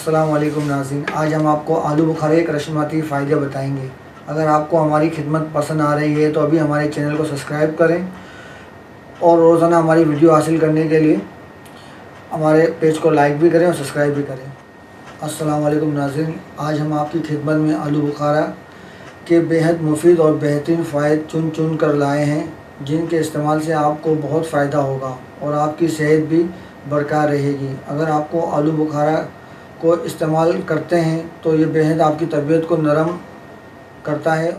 अस्सलाम वालेकुम नाज़रीन, आज हम आपको आलू बुखारे के करश्माती फ़ायदे बताएंगे। अगर आपको हमारी खिदमत पसंद आ रही है तो अभी हमारे चैनल को सब्सक्राइब करें और रोज़ाना हमारी वीडियो हासिल करने के लिए हमारे पेज को लाइक भी करें और सब्सक्राइब भी करें। अस्सलाम वालेकुम नाज़रीन, आज हम आपकी खिदमत में आलू बुखारा के बेहद मुफीद और बेहतरीन फ़ायदे चुन कर लाए हैं, जिनके इस्तेमाल से आपको बहुत फ़ायदा होगा और आपकी सेहत भी बरकरार रहेगी। अगर आपको आलू बुखारा को इस्तेमाल करते हैं तो ये बेहद आपकी तबीयत को नरम करता है।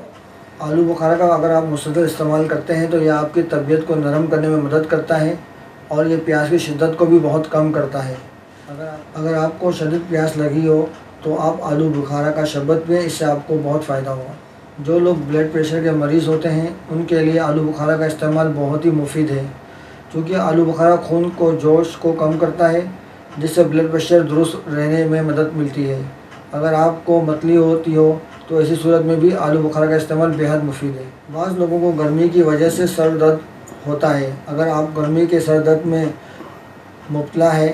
आलू बुखारा का अगर आप मुसलसल इस्तेमाल करते हैं तो यह आपकी तबीयत को नरम करने में मदद करता है और ये प्यास की शिद्दत को भी बहुत कम करता है। अगर आपको शदीद प्यास लगी हो तो आप आलू बुखारा का शरबत पिएं, इससे आपको बहुत फ़ायदा होगा। जो लोग ब्लड प्रेशर के मरीज़ होते हैं उनके लिए आलू बुखारा का इस्तेमाल बहुत ही मुफीद है, क्योंकि आलू बुखारा खून को जोश को कम करता है, जिससे ब्लड प्रेशर दुरुस्त रहने में मदद मिलती है। अगर आपको मतली होती हो तो ऐसी सूरत में भी आलू बुखारा का इस्तेमाल बेहद मुफीद है। बाज़ लोगों को गर्मी की वजह से सर दर्द होता है। अगर आप गर्मी के सर दर्द में मुब्तला है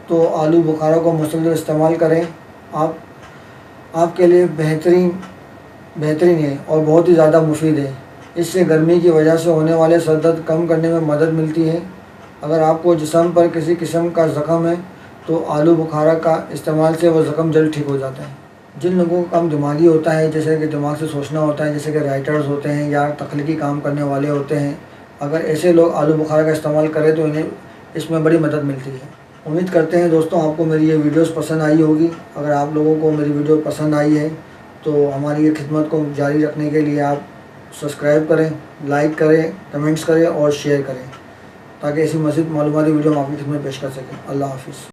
तो आलू बुखारा को मुसलसल इस्तेमाल करें। आपके लिए बेहतरीन है और बहुत ही ज़्यादा मुफीद है। इससे गर्मी की वजह से होने वाले सर दर्द कम करने में मदद मिलती है। अगर आपको जिस्म पर किसी किस्म का ज़ख़म है तो आलू बुखारा का इस्तेमाल से वो ज़ख़म जल्द ठीक हो जाता है। जिन लोगों को कम दिमागी होता है, जैसे कि दिमाग से सोचना होता है, जैसे कि राइटर्स होते हैं या तख्लीकी काम करने वाले होते हैं, अगर ऐसे लोग आलू बुखारा का इस्तेमाल करें तो इन्हें इसमें बड़ी मदद मिलती है। उम्मीद करते हैं दोस्तों आपको मेरी ये वीडियोस पसंद आई होगी। अगर आप लोगों को मेरी वीडियो पसंद आई है तो हमारी ये खिदमत को जारी रखने के लिए आप सब्सक्राइब करें, लाइक करें, कमेंट्स करें और शेयर करें, ताकि ऐसी मज़ीद मालूमाती वीडियो हम आपकी खिदमत में पेश कर सकें। अल्लाह हाफ़िज़।